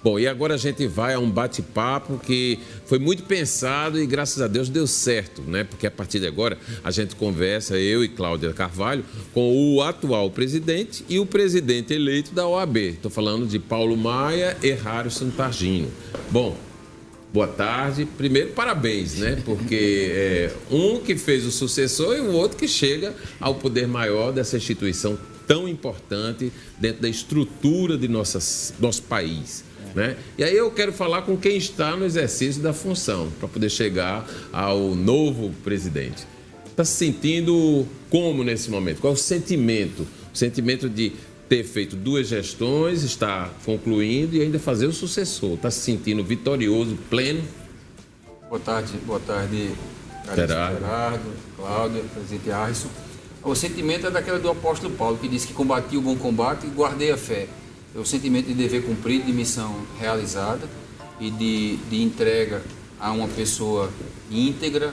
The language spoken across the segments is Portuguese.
Bom, e agora a gente vai a um bate-papo que foi muito pensado e, graças a Deus, deu certo, né? Porque a partir de agora a gente conversa, eu e Cláudia Carvalho, com o atual presidente e o presidente eleito da OAB. Estou falando de Paulo Maia e Harrison Targino. Bom, boa tarde. Primeiro, parabéns, né? Porque um que fez o sucessor e o outro que chega ao poder maior dessa instituição tão importante dentro da estrutura de nosso país. Né? E aí eu quero falar com quem está no exercício da função, para poder chegar ao novo presidente. Está se sentindo como nesse momento? Qual é o sentimento? O sentimento de ter feito 2 gestões, está concluindo e ainda fazer o sucessor. Está se sentindo vitorioso, pleno? Boa tarde, Gerardo, Cláudia, presidente Harrison. O sentimento é daquela do apóstolo Paulo, que disse que combati o bom combate e guardei a fé. É o sentimento de dever cumprido, de missão realizada e de entrega a uma pessoa íntegra,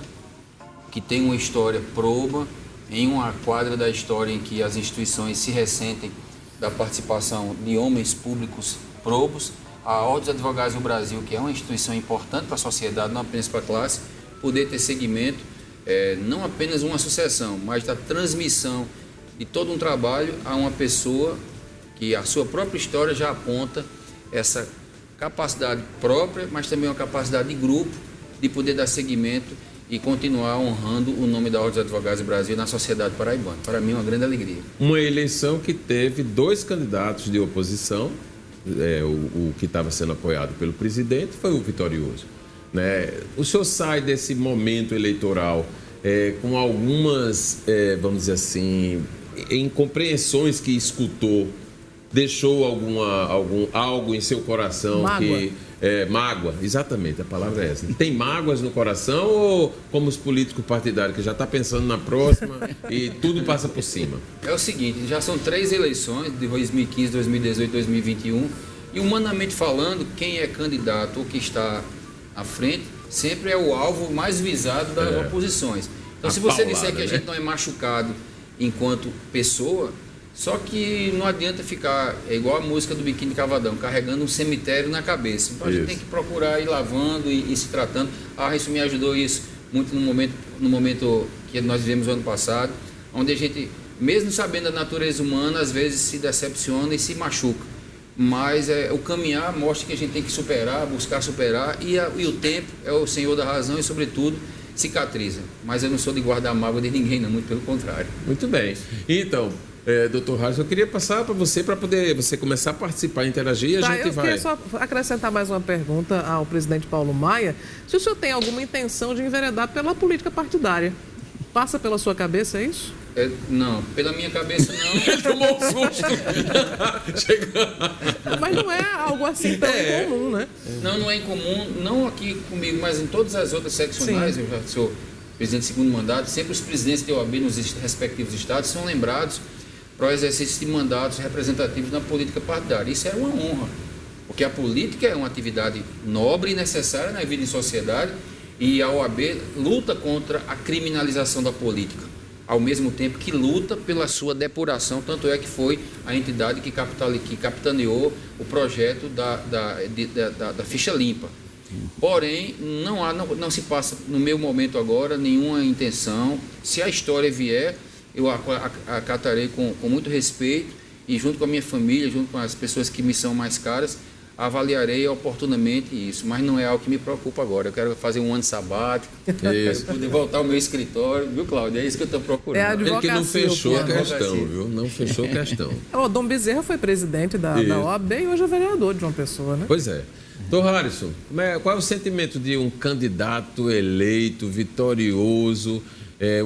que tem uma história proba, em uma quadra da história em que as instituições se ressentem da participação de homens públicos probos. A Ordem dos Advogados do Brasil, que é uma instituição importante para a sociedade, não apenas para a classe, poder ter seguimento, não apenas uma sucessão, mas da transmissão de todo um trabalho a uma pessoa que a sua própria história já aponta essa capacidade própria, mas também uma capacidade de grupo de poder dar seguimento e continuar honrando o nome da Ordem dos Advogados do Brasil na sociedade paraibana. Para mim, é uma grande alegria. Uma eleição que teve 2 candidatos de oposição, o que estava sendo apoiado pelo presidente foi o vitorioso. Né? O senhor sai desse momento eleitoral com algumas, vamos dizer assim, incompreensões que escutou. Deixou algo em seu coração mágoa. Mágoa, exatamente, a palavra é essa. Tem mágoas no coração ou como os políticos partidários que já está pensando na próxima e tudo passa por cima? É o seguinte, já são 3 eleições, de 2015, 2018 e 2021, e humanamente falando, quem é candidato ou que está à frente sempre é o alvo mais visado das oposições. Então, se você disser que a gente não é machucado enquanto pessoa, só que não adianta ficar, igual a música do Biquíni de Cavadão, carregando um cemitério na cabeça. Então a gente tem que procurar ir lavando e se tratando. Isso me ajudou isso muito no momento que nós vivemos o ano passado, onde a gente, mesmo sabendo a natureza humana, às vezes se decepciona e se machuca. Mas o caminhar mostra que a gente tem que superar, buscar superar, e o tempo é o senhor da razão e, sobretudo, cicatriza. Mas eu não sou de guardar mágoa de ninguém, não, muito pelo contrário. Muito bem. Então, doutor Harrison, eu queria passar para você, para poder você começar a participar, interagir e a gente vai... Eu queria só acrescentar mais uma pergunta ao presidente Paulo Maia. Se o senhor tem alguma intenção de enveredar pela política partidária, passa pela sua cabeça, é isso? Não, pela minha cabeça não. Ele tomou um susto. Mas não é algo assim tão incomum, né? Não é incomum, não aqui comigo, mas em todas as outras seccionais. Sim. Eu já sou presidente de 2º mandato, sempre os presidentes da OAB nos respectivos estados são lembrados para o exercício de mandatos representativos na política partidária. Isso é uma honra, porque a política é uma atividade nobre e necessária na vida em sociedade, e a OAB luta contra a criminalização da política, ao mesmo tempo que luta pela sua depuração, tanto é que foi a entidade que capitaneou o projeto da ficha limpa. Porém, não se passa, no meu momento agora, nenhuma intenção. Se a história vier, eu acatarei com muito respeito e, junto com a minha família, junto com as pessoas que me são mais caras, avaliarei oportunamente isso, mas não é algo que me preocupa agora. Eu quero fazer um ano sabático, quero poder voltar ao meu escritório, viu, Cláudia? É isso que eu estou procurando. É a advocacia. Ele que não fechou a questão, viu? Não fechou a questão. O Dom Bezerra foi presidente da OAB e hoje é vereador de João Pessoa, né? Pois é. Doutor Harrison, qual é o sentimento de um candidato eleito, vitorioso,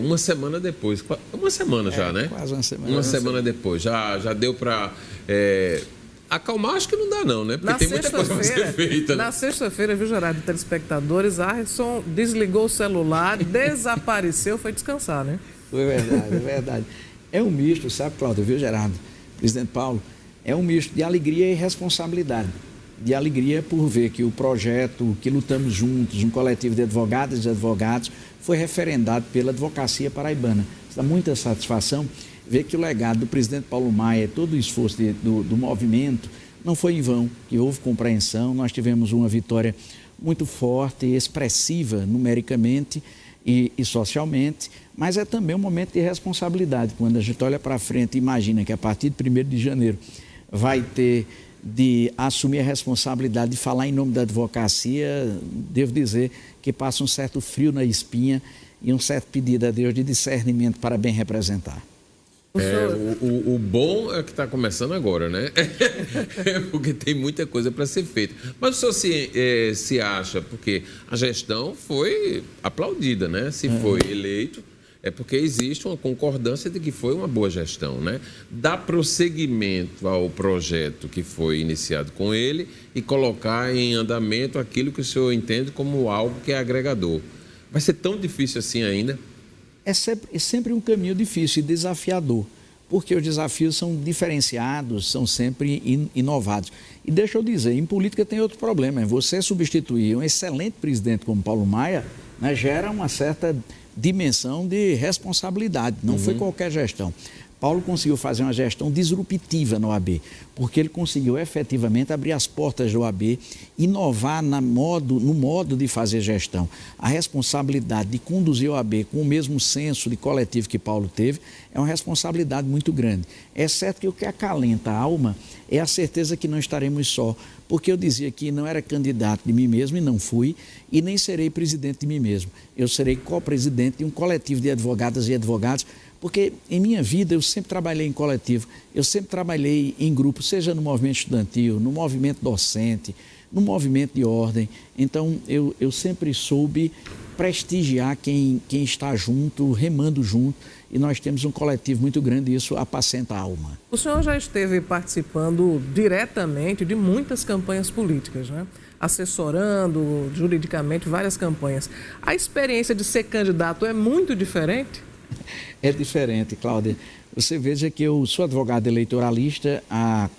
uma semana depois? Uma semana já, né? Quase uma semana. Uma semana depois. Já deu para... acalmar, acho que não dá não, né? Porque tem muita coisa para ser feita. Na sexta-feira, viu, Gerardo, telespectadores, Harrison desligou o celular, desapareceu, foi descansar, né? Foi verdade, é verdade. É um misto, sabe, Cláudio, viu, Gerardo? Presidente Paulo, é um misto de alegria e responsabilidade. De alegria por ver que o projeto que lutamos juntos, um coletivo de advogadas e advogados, foi referendado pela advocacia paraibana. Dá muita satisfação ver que o legado do presidente Paulo Maia, todo o esforço do movimento, não foi em vão que houve compreensão, nós tivemos uma vitória muito forte e expressiva numericamente e socialmente, mas é também um momento de responsabilidade. Quando a gente olha para frente e imagina que a partir de 1º de janeiro vai ter de assumir a responsabilidade de falar em nome da advocacia, devo dizer que passa um certo frio na espinha e um certo pedido a Deus de discernimento para bem representar. O bom é que está começando agora, né? Porque tem muita coisa para ser feita. Mas o senhor se acha, porque a gestão foi aplaudida, né? Se foi eleito, é porque existe uma concordância de que foi uma boa gestão, né? Dar prosseguimento ao projeto que foi iniciado com ele e colocar em andamento aquilo que o senhor entende como algo que é agregador. Vai ser tão difícil assim ainda? É sempre um caminho difícil e desafiador, porque os desafios são diferenciados, são sempre inovados. E deixa eu dizer, em política tem outro problema, você substituir um excelente presidente como Paulo Maia, né, gera uma certa dimensão de responsabilidade, não foi qualquer gestão. Paulo conseguiu fazer uma gestão disruptiva na OAB, porque ele conseguiu efetivamente abrir as portas da OAB, inovar no modo de fazer gestão. A responsabilidade de conduzir a OAB com o mesmo senso de coletivo que Paulo teve é uma responsabilidade muito grande. É certo que o que acalenta a alma é a certeza que não estaremos só, porque eu dizia que não era candidato de mim mesmo e não fui, e nem serei presidente de mim mesmo. Eu serei co-presidente de um coletivo de advogadas e advogados, porque em minha vida eu sempre trabalhei em coletivo, eu sempre trabalhei em grupo, seja no movimento estudantil, no movimento docente, no movimento de ordem. Então eu sempre soube prestigiar quem está junto, remando junto, e nós temos um coletivo muito grande e isso apacenta a alma. O senhor já esteve participando diretamente de muitas campanhas políticas, né? Assessorando juridicamente várias campanhas. A experiência de ser candidato é muito diferente? É diferente, Cláudia. Você veja que eu sou advogado eleitoralista há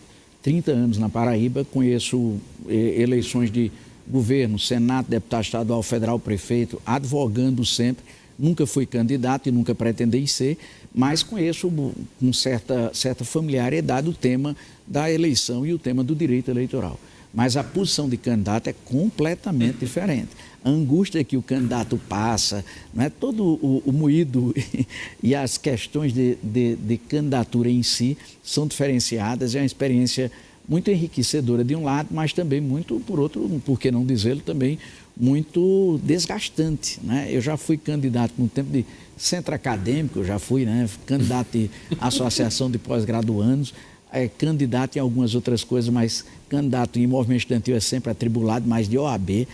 30 anos na Paraíba, conheço eleições de governo, Senado, deputado estadual, federal, prefeito, advogando sempre. Nunca fui candidato e nunca pretendei ser, mas conheço com certa familiaridade o tema da eleição e o tema do direito eleitoral. Mas a posição de candidato é completamente diferente. A angústia que o candidato passa, não é, todo o moído e as questões de candidatura em si são diferenciadas, é uma experiência muito enriquecedora de um lado, mas também muito, por outro, por que não dizê-lo, também muito desgastante, né? Eu já fui candidato no tempo de centro acadêmico, eu já fui, né, candidato de associação de pós-graduandos, candidato em algumas outras coisas, mas candidato em movimento estudantil é sempre atribulado, mas de OAB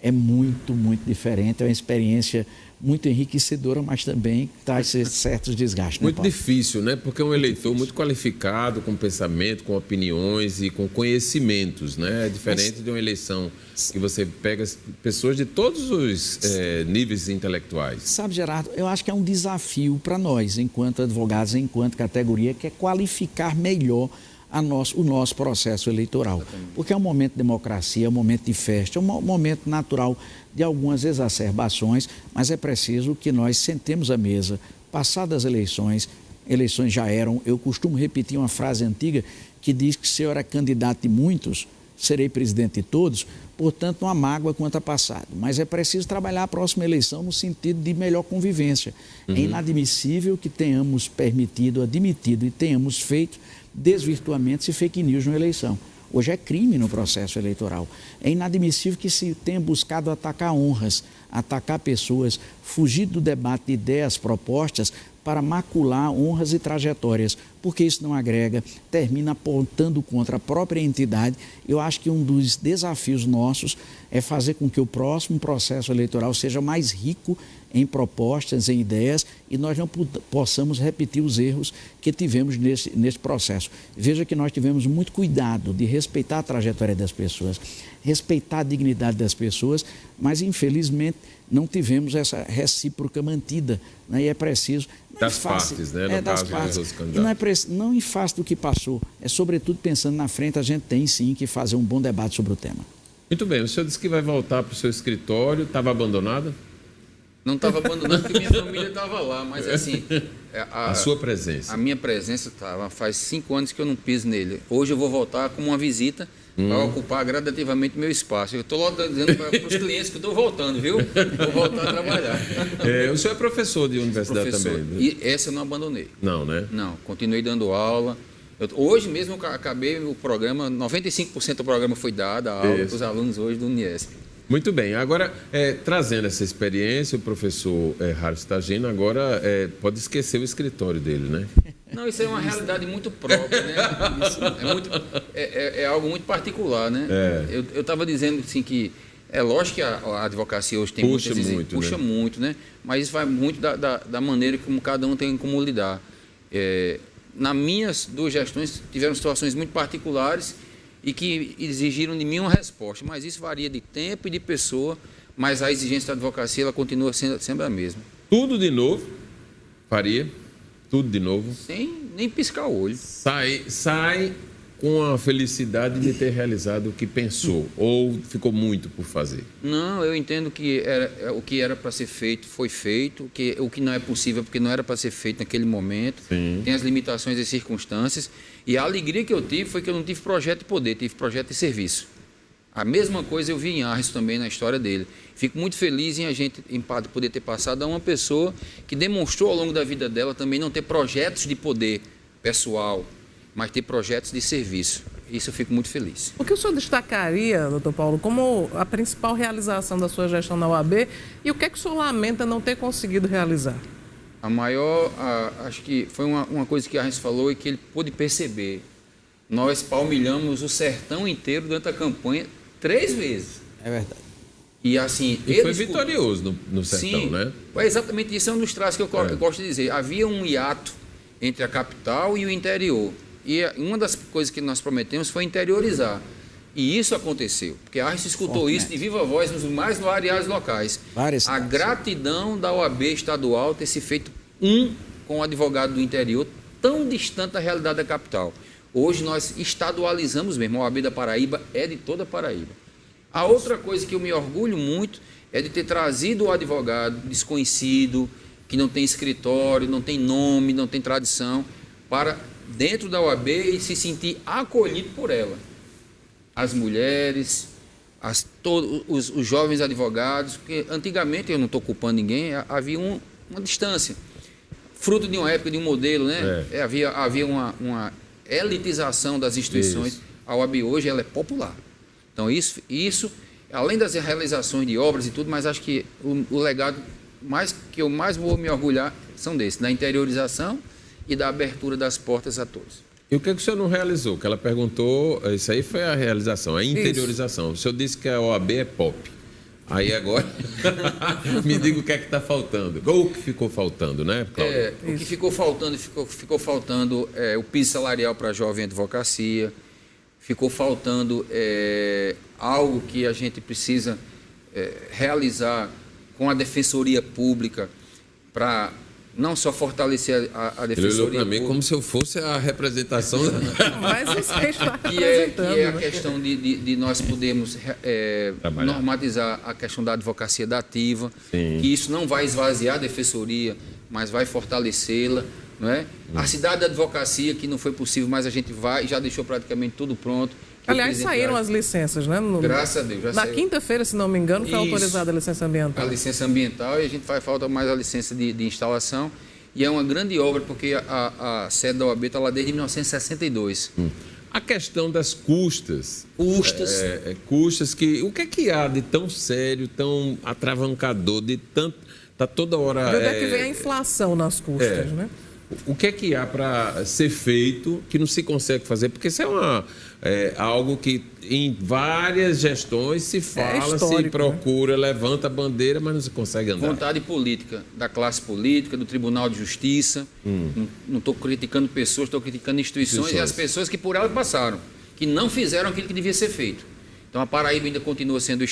é muito, muito diferente, é uma experiência muito enriquecedora, mas também traz certos desgastes. Muito difícil, né? Porque é um eleitor muito qualificado, com pensamento, com opiniões e com conhecimentos, né? É diferente de uma eleição que você pega pessoas de todos os níveis intelectuais. Sabe, Gerardo, eu acho que é um desafio para nós, enquanto advogados, enquanto categoria, que é qualificar melhor o nosso processo eleitoral. Porque é um momento de democracia, é um momento de festa, é um momento natural de algumas exacerbações, mas é preciso que nós sentemos à mesa, passadas as eleições já eram, eu costumo repetir uma frase antiga que diz que se eu era candidato de muitos, serei presidente de todos, portanto não há mágoa quanto a passado, mas é preciso trabalhar a próxima eleição no sentido de melhor convivência. É inadmissível que tenhamos admitido e tenhamos feito desvirtuamentos e fake news na eleição. Hoje é crime no processo eleitoral. É inadmissível que se tenha buscado atacar honras, atacar pessoas, fugir do debate de ideias propostas para macular honras e trajetórias, porque isso não agrega, termina apontando contra a própria entidade. Eu acho que um dos desafios nossos é fazer com que o próximo processo eleitoral seja mais rico em propostas, em ideias, e nós não possamos repetir os erros que tivemos nesse processo. Veja que nós tivemos muito cuidado de respeitar a trajetória das pessoas, respeitar a dignidade das pessoas, mas infelizmente não tivemos essa recíproca mantida, né? E é preciso... Das partes, né? No das caso partes. Dos candidatos. E não em face do que passou, é sobretudo pensando na frente, a gente tem sim que fazer um bom debate sobre o tema. Muito bem, o senhor disse que vai voltar para o seu escritório, estava abandonado? Não estava abandonando porque minha família estava lá, mas assim... A sua presença. A minha presença estava, faz 5 anos que eu não piso nele. Hoje eu vou voltar como uma visita para ocupar gradativamente meu espaço. Eu estou logo dizendo para os clientes que eu estou voltando, viu? Vou voltar a trabalhar. O senhor é professor de universidade também? E essa eu não abandonei. Não, né? Não, continuei dando aula. Hoje mesmo eu acabei o programa, 95% do programa foi dado, a aula para os alunos hoje do Uniesp. Muito bem. Agora, trazendo essa experiência, o professor Harris Tagino agora pode esquecer o escritório dele, né? Não, isso é uma realidade muito própria, né? É algo muito particular, né? Eu estava dizendo assim que é lógico que a advocacia hoje tem puxa muito, né? Mas isso vai muito da maneira como cada um tem como lidar. Nas minhas 2 gestões tiveram situações muito particulares e que exigiram de mim uma resposta, mas isso varia de tempo e de pessoa, mas a exigência da advocacia ela continua sendo sempre a mesma. Tudo de novo? Faria? Tudo de novo? Sem nem piscar o olho. Sai com a felicidade de ter realizado o que pensou, ou ficou muito por fazer? Não, eu entendo que o que era para ser feito foi feito, o que não é possível porque não era para ser feito naquele momento. Sim. Tem as limitações e circunstâncias, e a alegria que eu tive foi que eu não tive projeto de poder, tive projeto de serviço. A mesma coisa eu vi em Arres também na história dele. Fico muito feliz em poder ter passado a uma pessoa que demonstrou ao longo da vida dela também não ter projetos de poder pessoal, mas ter projetos de serviço. Isso eu fico muito feliz. O que o senhor destacaria, doutor Paulo, como a principal realização da sua gestão na OAB e o que é que o senhor lamenta não ter conseguido realizar? A maior, acho que foi uma coisa que a gente falou e que ele pôde perceber. Nós palmilhamos o sertão inteiro durante a campanha 3 vezes. É verdade. E assim... E foi vitorioso no sertão, sim, né? Foi exatamente isso, é um dos traços que eu gosto de dizer. Havia um hiato entre a capital e o interior. E uma das coisas que nós prometemos foi interiorizar. E isso aconteceu, porque a Arres escutou isso de viva voz nos mais variados locais. A gratidão da OAB estadual ter se feito com o advogado do interior, tão distante da realidade da capital. Hoje nós estadualizamos mesmo, a OAB da Paraíba é de toda a Paraíba. A outra coisa que eu me orgulho muito é de ter trazido o advogado desconhecido, que não tem escritório, não tem nome, não tem tradição, para dentro da OAB e se sentir acolhido por ela. As mulheres, os jovens advogados, porque antigamente, eu não estou culpando ninguém, havia uma distância. Fruto de uma época, de um modelo, né? Havia uma elitização das instituições. Isso. A OAB hoje ela é popular. Então isso, além das realizações de obras e tudo, mas acho que o legado que eu mais vou me orgulhar são desses, da interiorização e da abertura das portas a todos. E o que o senhor não realizou? Que ela perguntou, isso aí foi a realização, a interiorização. Isso. O senhor disse que a OAB é pop. Aí agora, me diga o que é que está faltando. Ou o que ficou faltando, né, Cláudio? O que ficou faltando o piso salarial para a jovem advocacia, ficou faltando algo que a gente precisa realizar com a Defensoria Pública para não só fortalecer a Defensoria Pública. Ele olhou para mim como se eu fosse a representação. Mas você está representando. Que é a questão de nós podermos normatizar a questão da advocacia dativa, que isso não vai esvaziar a Defensoria, mas vai fortalecê-la. Não é? A cidade da advocacia, que não foi possível, mas a gente já deixou praticamente tudo pronto. Aliás, saíram as licenças, né? Graças a Deus. Na quinta-feira, se não me engano, foi autorizada a licença ambiental. A licença ambiental, e a gente falta mais a licença de instalação. E é uma grande obra, porque a sede da OAB está lá desde 1962. A questão das custas. Custas que... O que é que há de tão sério, tão atravancador, de tanto... Está toda hora... De onde é que vem a inflação nas custas, né? O que é que há para ser feito que não se consegue fazer? Porque isso é algo que em várias gestões se fala, se procura, levanta a bandeira, mas não se consegue andar. Vontade política da classe política, do Tribunal de Justiça. Não estou criticando pessoas, estou criticando instituições e as pessoas que por elas passaram, que não fizeram aquilo que devia ser feito. Então a Paraíba ainda continua sendo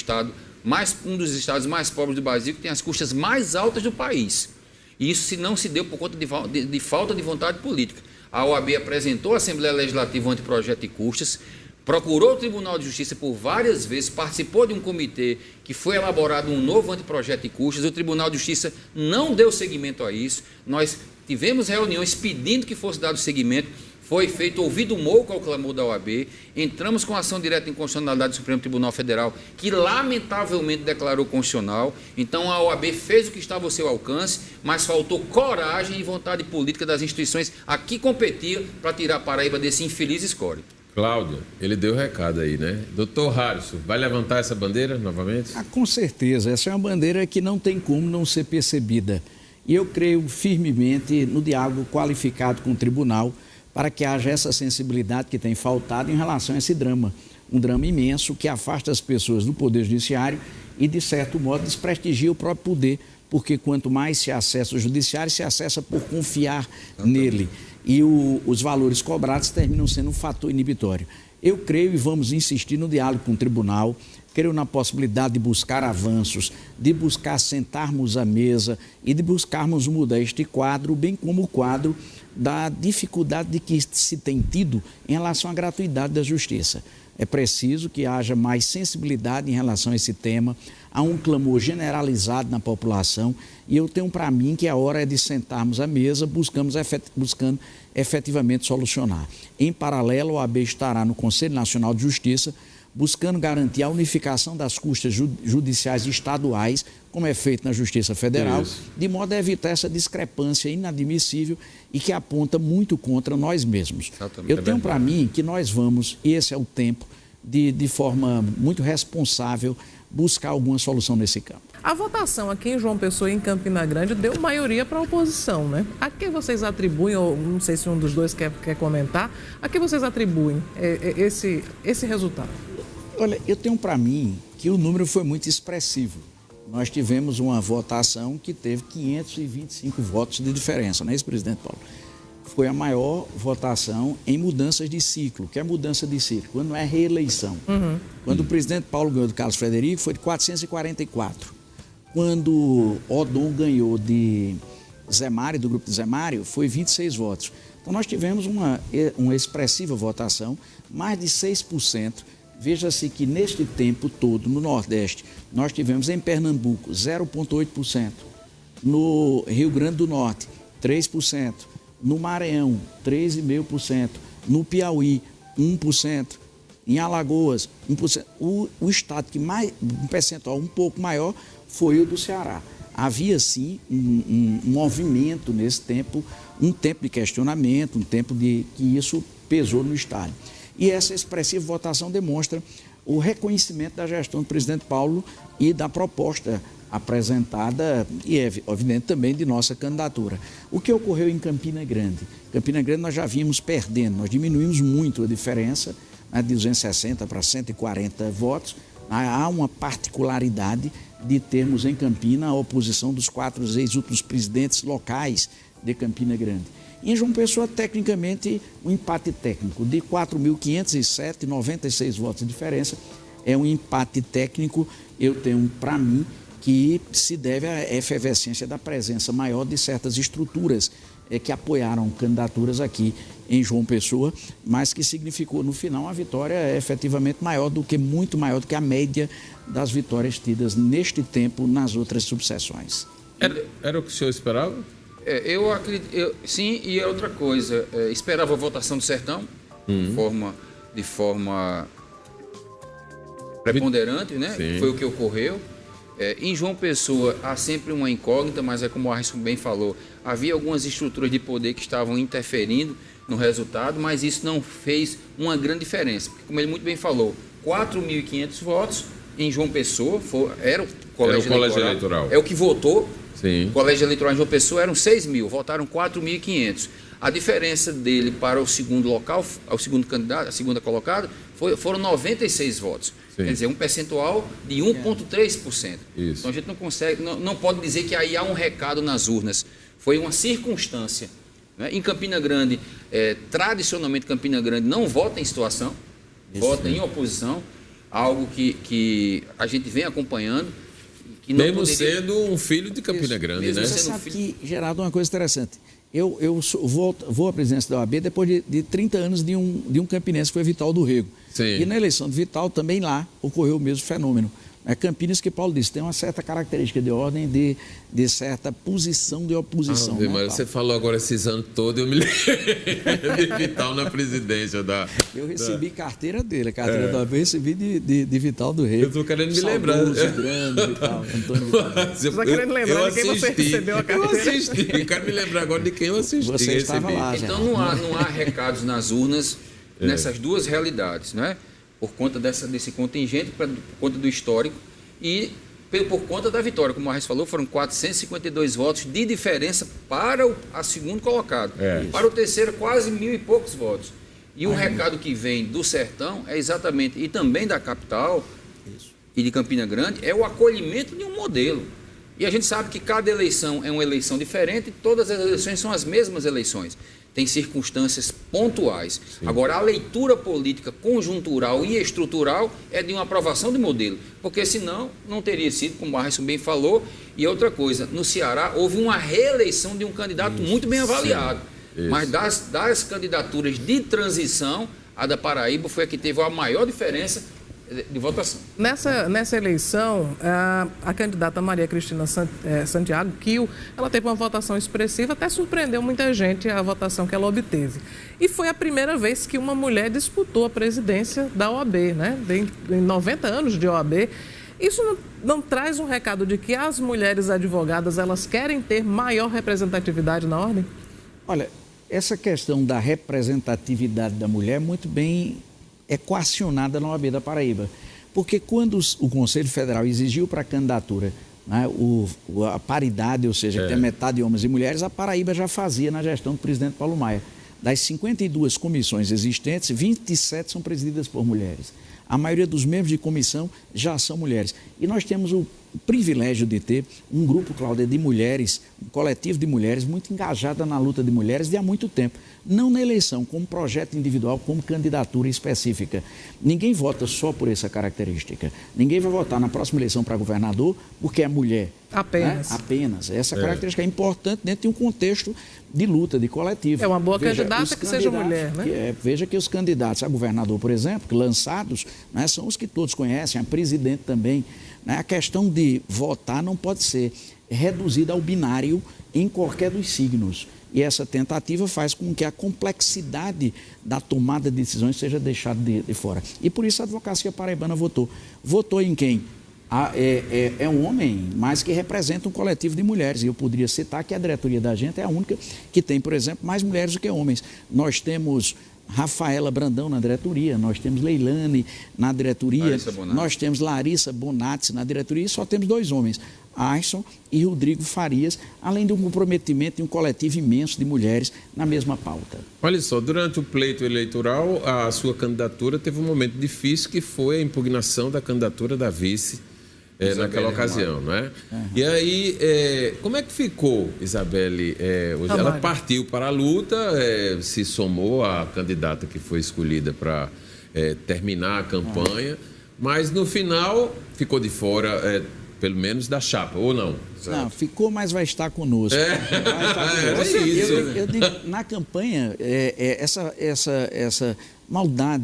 um dos estados mais pobres do Brasil, que tem as custas mais altas do país. E isso não se deu por conta de falta de vontade política. A OAB apresentou à Assembleia Legislativa um anteprojeto de custas, procurou o Tribunal de Justiça por várias vezes, participou de um comitê que foi elaborado um novo anteprojeto de custas, o Tribunal de Justiça não deu seguimento a isso, nós tivemos reuniões pedindo que fosse dado seguimento, foi feito ouvido moco ao clamor da OAB, entramos com ação direta em constitucionalidade do Supremo Tribunal Federal, que lamentavelmente declarou constitucional, então a OAB fez o que estava ao seu alcance, mas faltou coragem e vontade política das instituições a que competiam para tirar a Paraíba desse infeliz escória. Cláudio, ele deu o recado aí, né? Doutor Harrison, vai levantar essa bandeira novamente? Com certeza, essa é uma bandeira que não tem como não ser percebida. E eu creio firmemente no diálogo qualificado com o tribunal para que haja essa sensibilidade que tem faltado em relação a esse drama. Um drama imenso que afasta as pessoas do Poder Judiciário e, de certo modo, desprestigia o próprio poder, porque quanto mais se acessa o Judiciário, se acessa por confiar nele. E os valores cobrados terminam sendo um fator inibitório. Eu creio e vamos insistir no diálogo com o tribunal, creio na possibilidade de buscar avanços, de buscar sentarmos à mesa e de buscarmos mudar este quadro, bem como o quadro da dificuldade de que se tem tido em relação à gratuidade da justiça. É preciso que haja mais sensibilidade em relação a esse tema, há um clamor generalizado na população e eu tenho para mim que a hora é de sentarmos à mesa buscando efetivamente solucionar. Em paralelo, a OAB estará no Conselho Nacional de Justiça buscando garantir a unificação das custas judiciais estaduais, como é feito na Justiça Federal, de modo a evitar essa discrepância inadmissível e que aponta muito contra nós mesmos. Exatamente. Eu tenho para mim que nós vamos, e esse é o tempo, de forma muito responsável, buscar alguma solução nesse campo. A votação aqui em João Pessoa e em Campina Grande deu maioria para a oposição, né? A que vocês atribuem, ou não sei se um dos dois quer comentar, a que vocês atribuem esse resultado? Olha, eu tenho para mim que o número foi muito expressivo. Nós tivemos uma votação que teve 525 votos de diferença, não é isso, presidente Paulo? Foi a maior votação em mudanças de ciclo. Que é mudança de ciclo? Quando não é reeleição. Quando o presidente Paulo ganhou do Carlos Frederico, foi de 444. Quando Odon ganhou de Zé Mário, do grupo de Zé Mário, foi 26 votos. Então nós tivemos uma expressiva votação, mais de 6%. Veja-se que neste tempo todo, no Nordeste, nós tivemos em Pernambuco 0,8%, no Rio Grande do Norte 3%, no Maranhão 3,5%, no Piauí 1%, em Alagoas 1%. O estado que mais, um percentual um pouco maior foi o do Ceará. Havia sim um movimento nesse tempo, um tempo de questionamento, um tempo que isso pesou no estado. E essa expressiva votação demonstra o reconhecimento da gestão do presidente Paulo e da proposta apresentada e, é evidente, também de nossa candidatura. O que ocorreu em Campina Grande? Campina Grande nós já vimos perdendo, nós diminuímos muito a diferença, né, de 260 para 140 votos. Há uma particularidade de termos em Campina a oposição dos 4 ex-últimos presidentes locais de Campina Grande. Em João Pessoa, tecnicamente, um empate técnico de 4.507, 96 votos de diferença. É um empate técnico, eu tenho para mim, que se deve à efervescência da presença maior de certas estruturas que apoiaram candidaturas aqui em João Pessoa, mas que significou, no final, uma vitória efetivamente muito maior do que a média das vitórias tidas neste tempo nas outras subseções. Era o que o senhor esperava? Eu acredito, sim, e é outra coisa. Esperava a votação do Sertão, de forma preponderante, né? Sim. Foi o que ocorreu. Em João Pessoa há sempre uma incógnita, mas é como o Harrison bem falou, havia algumas estruturas de poder que estavam interferindo no resultado, mas isso não fez uma grande diferença. Porque, como ele muito bem falou, 4.500 votos em João Pessoa, era o colégio eleitoral. É o que votou. Sim. O colégio eleitoral em João Pessoa eram 6.000, votaram 4.500. A diferença dele para o segundo local, o segundo candidato, a segunda colocada, foram 96 votos. Sim. Quer dizer, um percentual de 1,3%. Então a gente não consegue, não pode dizer que aí há um recado nas urnas. Foi uma circunstância. Né? Em Campina Grande, tradicionalmente Campina Grande não vota em situação, vota em oposição, algo que a gente vem acompanhando. Mesmo sendo um filho de Campina Grande, né? Você sabe que, Geraldo, uma coisa interessante. vou à presidência da OAB depois de 30 anos de um campinense que foi Vital do Rego. Sim. E na eleição de Vital também lá ocorreu o mesmo fenômeno. Campinas, que Paulo disse, tem uma certa característica de ordem de certa posição de oposição. Mas você falou agora esses anos todos, eu me lembro de Vital na presidência da... Eu recebi carteira dele, a carteira da OAB eu recebi de Vital do Rego. Eu estou querendo me lembrar. Grande, Vital, Antônio Vital. Você está querendo lembrar de quem você recebeu a carteira? Eu assisti, eu quero me lembrar agora de quem eu assisti. Você estava lá, então não há recados nas urnas nessas duas realidades, não é? Por conta desse contingente, por conta do histórico e por conta da vitória. Como o Arres falou, foram 452 votos de diferença para a segundo colocado. Para o terceiro, quase 1.000 e poucos votos. E o recado que vem do sertão é exatamente, e também da capital e de Campina Grande, é o acolhimento de um modelo. E a gente sabe que cada eleição é uma eleição diferente, todas as eleições são as mesmas eleições. Tem circunstâncias pontuais. Sim. Agora, a leitura política conjuntural e estrutural é de uma aprovação de modelo, porque senão não teria sido, como o Arreson bem falou. E outra coisa, no Ceará houve uma reeleição de um candidato muito bem avaliado. Mas das candidaturas de transição, a da Paraíba foi a que teve a maior diferença de votação. Nessa eleição, a candidata Maria Cristina Santiago Kio, ela teve uma votação expressiva, até surpreendeu muita gente a votação que ela obteve. E foi a primeira vez que uma mulher disputou a presidência da OAB, né? Em 90 anos de OAB. Isso não traz um recado de que as mulheres advogadas, elas querem ter maior representatividade na ordem? Olha, essa questão da representatividade da mulher muito bem equacionada na OAB da Paraíba. Porque quando o Conselho Federal exigiu para a candidatura, né, a paridade, ou seja, que tem metade de homens e mulheres, a Paraíba já fazia na gestão do presidente Paulo Maia. Das 52 comissões existentes, 27 são presididas por mulheres. A maioria dos membros de comissão já são mulheres. E nós temos o privilégio de ter um grupo, Cláudia, de mulheres, um coletivo de mulheres muito engajada na luta de mulheres de há muito tempo. Não na eleição, como projeto individual, como candidatura específica. Ninguém vota só por essa característica. Ninguém vai votar na próxima eleição para governador porque é mulher. Apenas. Né? Apenas. Essa característica é importante dentro de um contexto de luta, de coletivo. É uma boa candidata que seja mulher, né? Veja que os candidatos a governador, por exemplo, lançados, né, são os que todos conhecem, a presidente também. Né? A questão de votar não pode ser reduzida ao binário em qualquer dos signos. E essa tentativa faz com que a complexidade da tomada de decisões seja deixada de fora. E por isso a advocacia paraibana votou. Votou em quem? É um homem, mas que representa um coletivo de mulheres. E eu poderia citar que a diretoria da gente é a única que tem, por exemplo, mais mulheres do que homens. Nós temos Rafaela Brandão na diretoria, nós temos Leilane na diretoria, nós temos Larissa Bonatti na diretoria e só temos 2 homens, Aisson e Rodrigo Farias, além de um comprometimento de um coletivo imenso de mulheres na mesma pauta. Olha só, durante o pleito eleitoral, a sua candidatura teve um momento difícil que foi a impugnação da candidatura da vice naquela ocasião, não é? E aí, como é que ficou, Isabelle? Ela partiu para a luta, se somou à candidata que foi escolhida para terminar a campanha, mas no final ficou de fora, pelo menos da chapa, ou não? Não, ficou, mas vai estar conosco. Eu digo, na campanha, essa maldade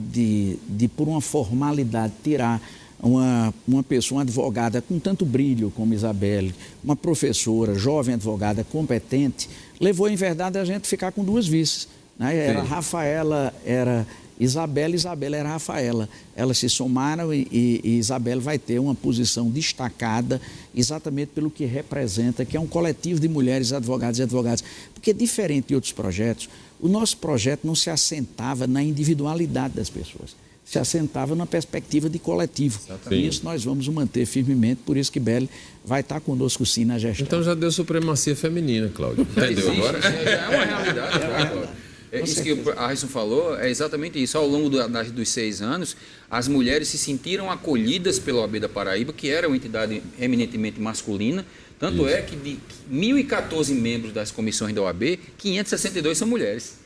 de, por uma formalidade, tirar uma pessoa, uma advogada com tanto brilho como Isabelle, uma professora, jovem advogada, competente, levou, em verdade, a gente ficar com 2 vices. Né? Era Rafaela, era Isabelle, Isabelle era Rafaela. Elas se somaram e Isabelle vai ter uma posição destacada exatamente pelo que representa, que é um coletivo de mulheres advogadas e advogados. Porque, diferente de outros projetos, o nosso projeto não se assentava na individualidade das pessoas. Se assentava na perspectiva de coletivo. E isso nós vamos manter firmemente, por isso que Belle vai estar conosco sim na gestão. Então já deu supremacia feminina, Cláudio. Entendeu agora? É uma realidade. Isso que o Arreson falou é exatamente isso. Ao longo dos 6 anos, as mulheres se sentiram acolhidas pela OAB da Paraíba, que era uma entidade eminentemente masculina. Tanto é que de 1.014 membros das comissões da OAB, 562 são mulheres.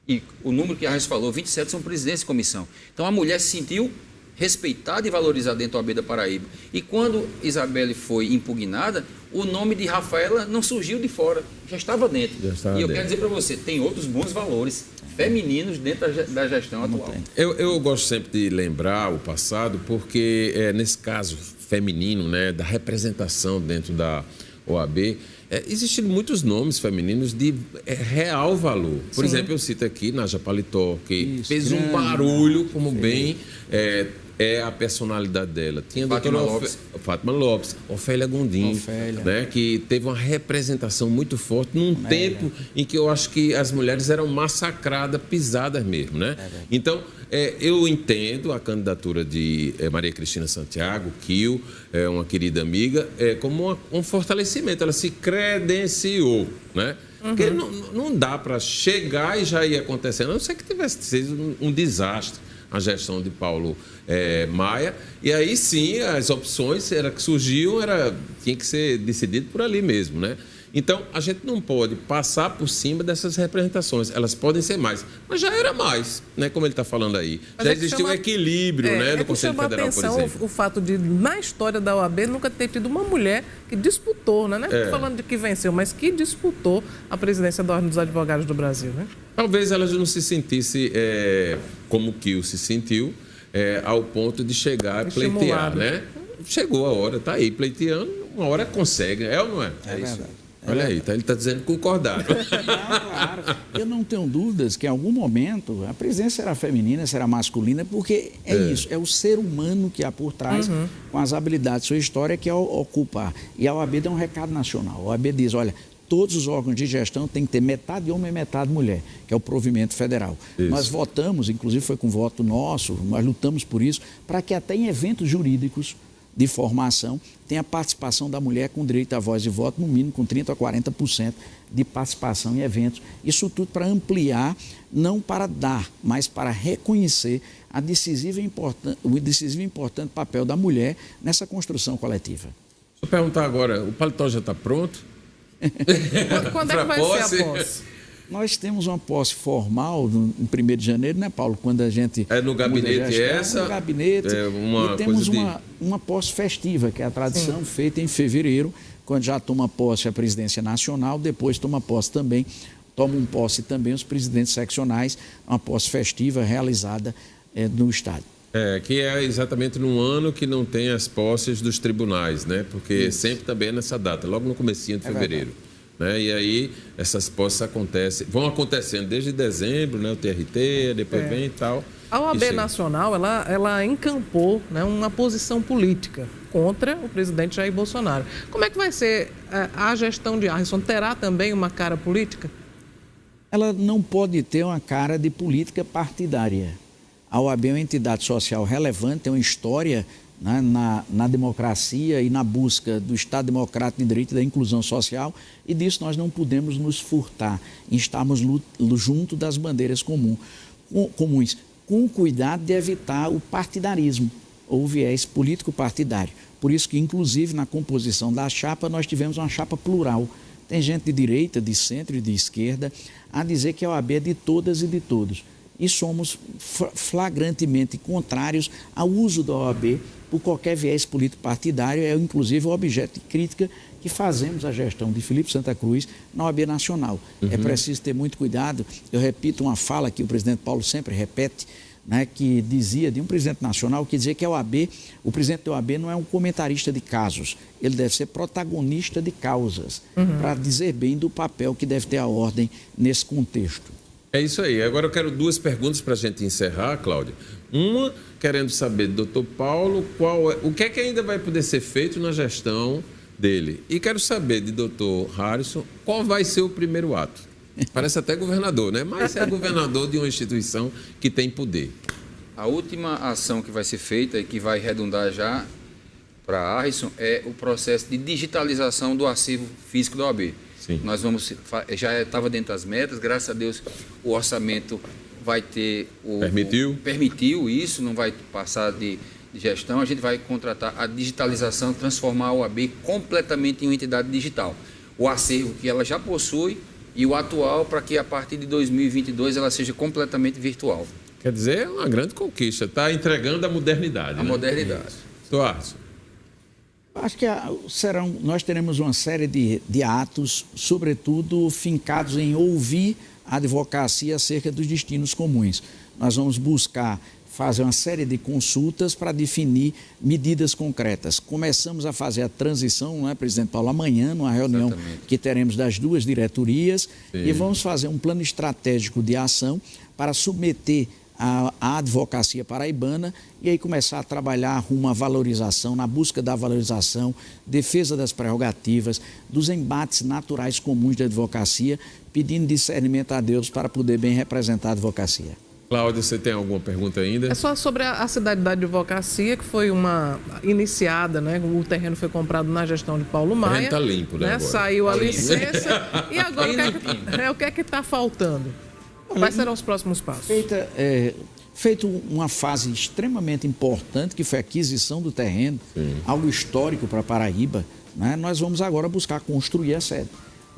E o número que a Arreson falou, 27 são presidentes de comissão. Então a mulher se sentiu respeitada e valorizada dentro da OAB da Paraíba. E quando Isabelle foi impugnada, o nome de Rafaela não surgiu de fora, já estava dentro. E eu quero dizer para você, tem outros bons valores femininos dentro da gestão atual. Eu gosto sempre de lembrar o passado, porque nesse caso feminino, né, da representação dentro da OAB, existem muitos nomes femininos de real valor. Por exemplo, eu cito aqui Naja Paletó, que fez um barulho, como bem a personalidade dela. Tinha a doutora Fátima Lopes, Ofélia Gondim, né, que teve uma representação muito forte num tempo em que eu acho que as mulheres eram massacradas, pisadas mesmo, né? Então, eu entendo a candidatura de Maria Cristina Santiago, Kio, uma querida amiga, como um fortalecimento. Ela se credenciou, né? Porque não dá para chegar e já ir acontecendo, a não ser que tivesse sido um desastre a gestão de Paulo Maia, e aí sim as opções que surgiam tinha que ser decidido por ali mesmo, né? Então a gente não pode passar por cima dessas representações, elas podem ser mais, mas já era mais, né? Como ele está falando aí, mas já existiu um equilíbrio, né, no Conselho Federal, por exemplo. O fato de, na história da OAB, nunca ter tido uma mulher que disputou, né? Não é falando de que venceu, mas que disputou a presidência da Ordem dos Advogados do Brasil, né? Talvez ela não se sentisse como Kio se sentiu, ao ponto de chegar a pleitear, né? Chegou a hora, está aí pleiteando, uma hora consegue, ou não é? É isso. Olha aí, ele está dizendo que concordaram. Claro. Eu não tenho dúvidas que em algum momento a presença será feminina, será masculina, porque isso, é o ser humano que há por trás, com as habilidades, sua história, que é ocupar. E a OAB dá um recado nacional. A OAB diz, olha, todos os órgãos de gestão têm que ter metade homem e metade mulher, que é o provimento federal. Isso. Nós votamos, inclusive foi com voto nosso, nós lutamos por isso, para que até em eventos jurídicos de formação tenha participação da mulher com direito à voz e voto, no mínimo com 30% a 40% de participação em eventos. Isso tudo para ampliar, não para dar, mas para reconhecer o decisivo e importante papel da mulher nessa construção coletiva. Deixa eu perguntar agora, o paletó já está pronto? Quando é que vai ser a posse? Nós temos uma posse formal em 1º de janeiro, né, Paulo? Quando a gente... no gabinete no gabinete. E temos uma posse festiva, que é a tradição feita em fevereiro, quando já toma posse a presidência nacional, depois tomam posse também os presidentes seccionais, uma posse festiva realizada no Estado. Que é exatamente num ano que não tem as posses dos tribunais, né? Porque sempre também é nessa data, logo no comecinho de fevereiro. Né? E aí essas posses vão acontecendo desde dezembro, né? O TRT, depois vem e tal. A OAB Nacional, ela encampou, né, uma posição política contra o presidente Jair Bolsonaro. Como é que vai ser a gestão de Arrisson? Terá também uma cara política? Ela não pode ter uma cara de política partidária. A OAB é uma entidade social relevante, tem uma história, né, na democracia e na busca do Estado democrático de direito e da inclusão social, e disso nós não podemos nos furtar em estarmos junto das bandeiras comuns, com cuidado de evitar o partidarismo ou o viés político-partidário. Por isso que, inclusive, na composição da chapa, nós tivemos uma chapa plural. Tem gente de direita, de centro e de esquerda a dizer que a OAB é de todas e de todos. E somos flagrantemente contrários ao uso da OAB por qualquer viés político-partidário, inclusive o objeto de crítica que fazemos a gestão de Felipe Santa Cruz na OAB Nacional. É preciso ter muito cuidado. Eu repito uma fala que o presidente Paulo sempre repete, né, que dizia de um presidente nacional, que dizia que o presidente da OAB não é um comentarista de casos, ele deve ser protagonista de causas, para dizer bem do papel que deve ter a ordem nesse contexto. É isso aí. Agora eu quero 2 perguntas para a gente encerrar, Cláudia. Uma, querendo saber do doutor Paulo, o que é que ainda vai poder ser feito na gestão dele. E quero saber de doutor Harrison, qual vai ser o primeiro ato? Parece até governador, né? Mas é governador de uma instituição que tem poder. A última ação que vai ser feita e que vai redundar já para Harrison é o processo de digitalização do acervo físico da OAB. Sim. Nós já estava dentro das metas, graças a Deus o orçamento vai ter permitiu isso, não vai passar de gestão. A gente vai contratar a digitalização, transformar a OAB completamente em uma entidade digital. O acervo que ela já possui e o atual, para que a partir de 2022 ela seja completamente virtual. Quer dizer, é uma grande conquista. Está entregando a modernidade. A modernidade. Tuarcio. Acho que nós teremos uma série de atos, sobretudo fincados em ouvir a advocacia acerca dos destinos comuns. Nós vamos buscar fazer uma série de consultas para definir medidas concretas. Começamos a fazer a transição, não é, presidente Paulo, amanhã, numa reunião que teremos das duas diretorias, e vamos fazer um plano estratégico de ação para submeter a advocacia paraibana e aí começar a trabalhar rumo à valorização, na busca da valorização, defesa das prerrogativas, dos embates naturais comuns da advocacia, pedindo discernimento a Deus para poder bem representar a advocacia. Cláudia, você tem alguma pergunta ainda? É só sobre a cidade da advocacia, que foi uma iniciada, né? O terreno foi comprado na gestão de Paulo Maia. O terreno está limpo, né? Agora. Saiu a licença. E agora o que é que está faltando? Quais serão os próximos passos? Feito uma fase extremamente importante, que foi a aquisição do terreno, algo histórico para Paraíba, né? Nós vamos agora buscar construir a sede.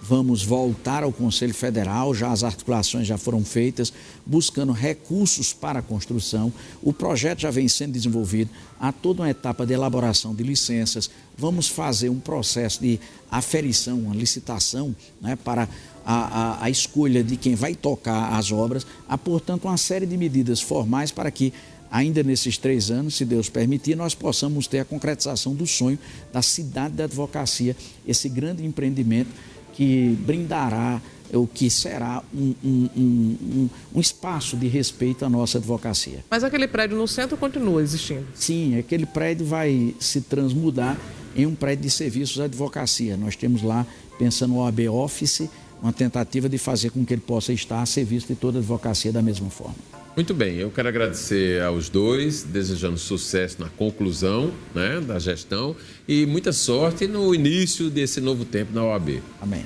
Vamos voltar ao Conselho Federal, as articulações já foram feitas, buscando recursos para a construção. O projeto já vem sendo desenvolvido, há toda uma etapa de elaboração de licenças. Vamos fazer um processo de aferição, uma licitação, né, para a escolha de quem vai tocar as obras. Há, portanto, uma série de medidas formais para que, ainda nesses 3 anos, se Deus permitir, nós possamos ter a concretização do sonho da cidade da advocacia, esse grande empreendimento que brindará, o que será um espaço de respeito à nossa advocacia. Mas aquele prédio no centro continua existindo? Sim, aquele prédio vai se transmudar em um prédio de serviços à advocacia. Nós temos lá, pensando no OAB Office, uma tentativa de fazer com que ele possa estar a serviço de toda a advocacia da mesma forma. Muito bem, eu quero agradecer aos dois, desejando sucesso na conclusão, né, da gestão e muita sorte no início desse novo tempo na OAB. Amém.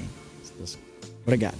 Obrigado.